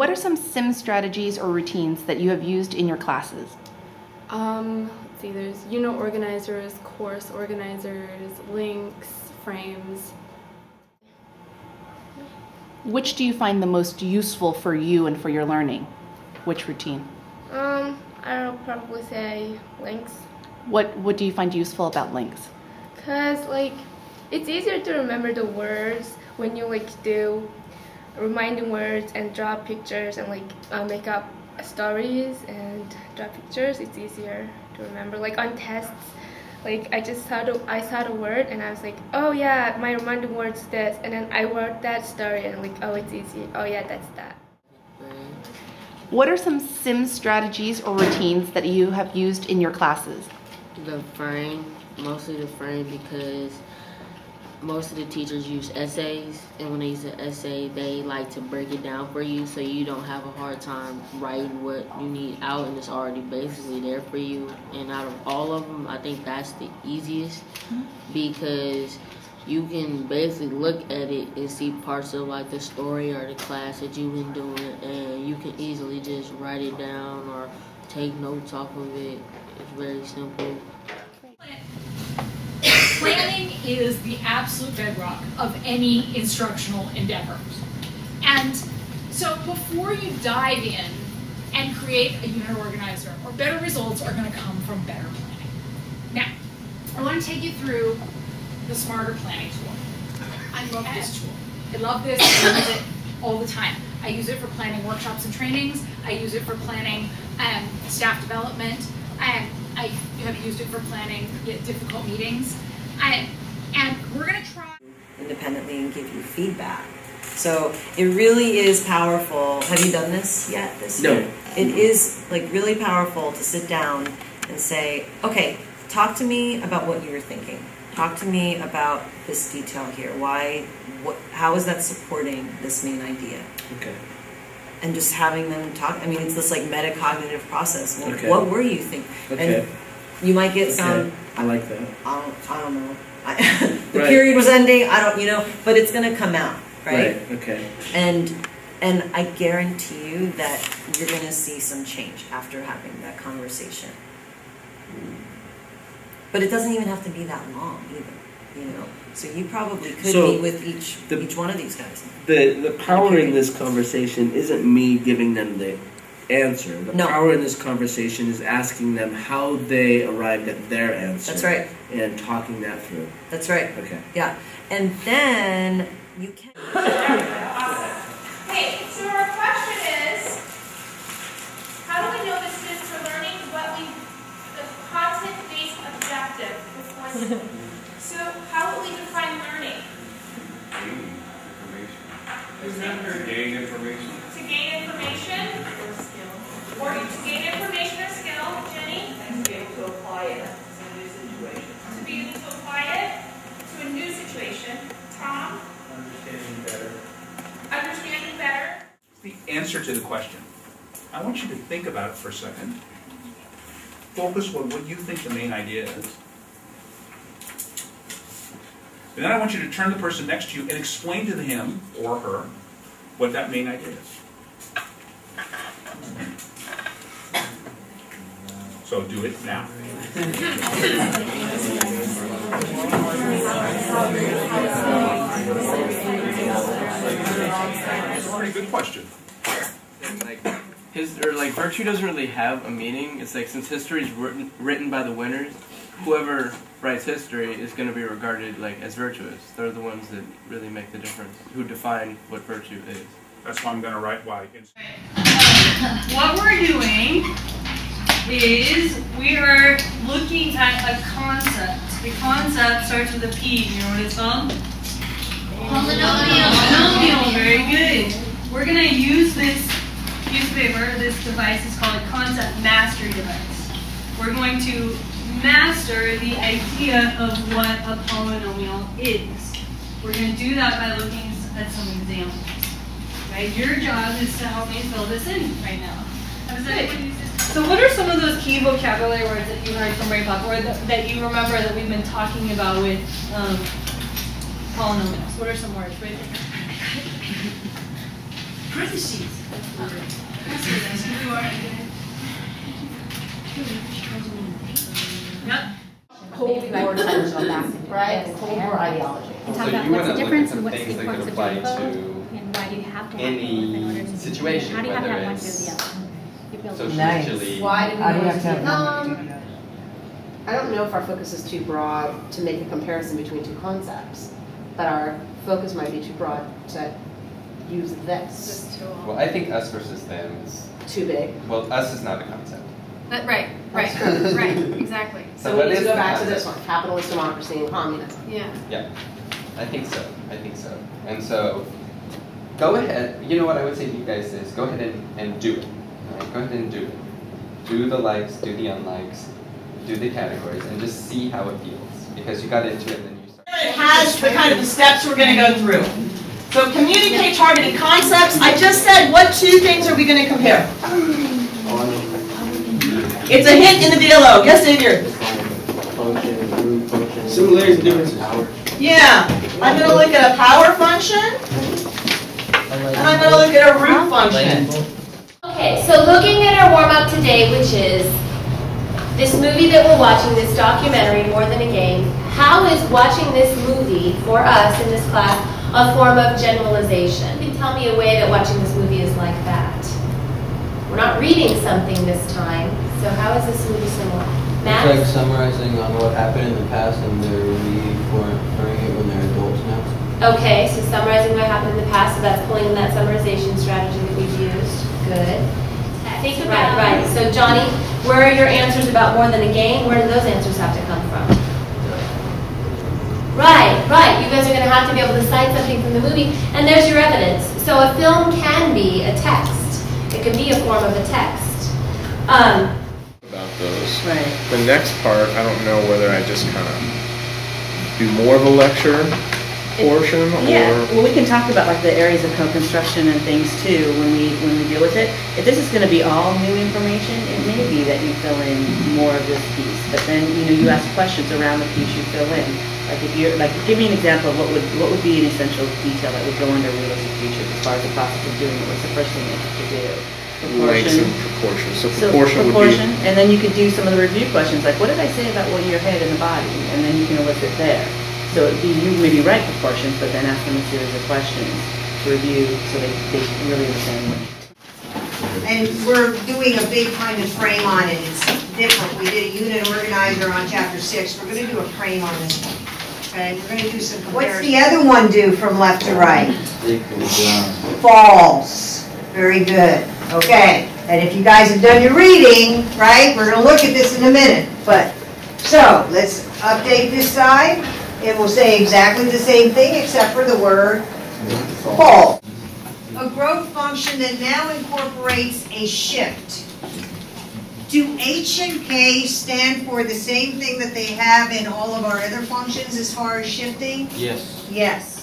What are some sim strategies or routines that you have used in your classes? Let's see, there's unit organizers, course organizers, links, frames. Which do you find the most useful for you and for your learning? Which routine? I'll probably say links. What do you find useful about links? Cause it's easier to remember the words when you do reminding words and draw pictures and make up stories and draw pictures. It's easier to remember. On tests, I saw the word and I was like, oh yeah, my reminding word's this, and then I wrote that story and oh, it's easy. Oh yeah, that's that. What are some sim strategies or routines that you have used in your classes? The frame, mostly the frame, because most of the teachers use essays, and when they use an essay, they like to break it down for you so you don't have a hard time writing what you need out, and it's already basically there for you. And out of all of them, I think that's the easiest because you can basically look at it and see parts of the story or the class that you've been doing, and you can easily just write it down or take notes off of it. It's very simple. Planning is the absolute bedrock of any instructional endeavor. And so before you dive in and create a unit organizer, or better results are going to come from better planning. Now, I want to take you through the Smarter Planning tool. I love this tool. I love this. I use it all the time. I use it for planning workshops and trainings. I use it for planning staff development. I have used it for planning difficult meetings. And we're going to try independently and give you feedback. So it really is powerful. Have you done this yet this year? No. It is really powerful to sit down and say, okay, talk to me about what you were thinking. Talk to me about this detail here. How is that supporting this main idea? Okay. And just having them talk. I mean, it's this metacognitive process. Well, okay. What were you thinking? Okay. And you might get some. I like that. I don't know. The period was ending. But it's going to come out, right? Right. Okay. And I guarantee you that you're going to see some change after having that conversation. But it doesn't even have to be that long either, So you probably could meet with each one of these guys. The power in this conversation isn't me giving them the answer. The power in this conversation is asking them how they arrived at their answer. That's right. And talking that through. That's right. Okay. Yeah. And then you can... Okay, so our question is, how do we know this is for learning the content-based objective before So how will we define learning? To gain information. To gain information? Or skill. Or to gain information or skill, Jenny? And to be able to apply it to a new situation. To be able to apply it to a new situation. Tom? Understanding better. Understanding better. The answer to the question. I want you to think about it for a second. Focus on what you think the main idea is. And then I want you to turn to the person next to you and explain to him or her what that main idea is. So do it now. That's a pretty good question. Virtue doesn't really have a meaning. It's since history is written by the winners, whoever writes history is going to be regarded as virtuous. They're the ones that really make the difference, who define what virtue is. That's why I'm going to write why. What we're doing is we are looking at a concept. The concept starts with a P. You know what it's called? Polynomial. Polynomial. Very good. We're going to use this piece of paper. This device is called a concept mastery device. We're going to master the idea of what a polynomial is. We're going to do that by looking at some examples. Right? Your job is to help me fill this in right now. So what are some of those key vocabulary words that you heard from Ray Pop, or that you remember that we've been talking about with polynomials? What are some words right there? Parentheses. Yep. Cold War traditional backing, right? The Cold War ideology. And talk about what's the difference and what's the importance of doing both, and why do you have to have both in order to situation? How do you have to have one to the other? You build Nice. Why do we How do you always have to do have that? one? I don't know if our focus is too broad to make a comparison between two concepts, but our focus might be too broad to use this. Well, I think us versus them is too big. Well, us is not a concept. Right, exactly. So we need to go back to this one, capitalist democracy and communism. Yeah. Yeah, I think so. I think so. And so, go ahead. You know what I would say to you guys is go ahead and do it. All right? Go ahead and do it. Do the likes, do the unlikes, do the categories, and just see how it feels. Because you got into it and then you start. It has the kind of the steps we're going to go through. So communicate targeted concepts. I just said, what two things are we going to compare? It's a hint in the DLO. Yes, Xavier? Similarities and differences. Yeah. I'm going to look at a power function. And I'm going to look at a root function. Okay, so looking at our warm-up today, which is this movie that we're watching, this documentary, More Than a Game, how is watching this movie for us in this class a form of generalization? You can tell me a way that watching this movie is like that. We're not reading something this time, so how is this movie similar? Matt? It's like summarizing on what happened in the past and they're referring it when they're adults now. Okay, so summarizing what happened in the past, so that's pulling in that summarization strategy that we've used. Good. Think about right. So Johnny, where are your answers about More Than a Game? Where do those answers have to come from? Right. You guys are going to have to be able to cite something from the movie, and there's your evidence. So a film can be a text. It can be a form of a text. About those. Right. The next part, I don't know whether I just kind of do more of a lecture portion Yeah, or. well, we can talk about like the areas of co-construction and things too when we deal with it. If this is going to be all new information, it may be that you fill in more of this piece, but then you ask questions around the piece you fill in. Like if you're give me an example of what would be an essential detail that would go under realistic futures as far as the process of doing it. What's the first thing they have to do? Lengths and proportions. So proportion would be. And then you could do some of the review questions like, what did I say about what your head and the body? And then you can elicit there. So it'd be, you maybe write proportions, but then ask them a series of questions to review so they really understand what. And we're doing a big kind of frame on it. It's different. We did a unit organizer on chapter 6. We're going to do a frame on this one. Okay, we're going to do some comparisons. What's the other one do from left to right? False. Very good. Okay, and if you guys have done your reading, right, we're going to look at this in a minute. But so let's update this side. It will say exactly the same thing except for the word false. A growth function that now incorporates a shift. Do H and K stand for the same thing that they have in all of our other functions as far as shifting? Yes. Yes.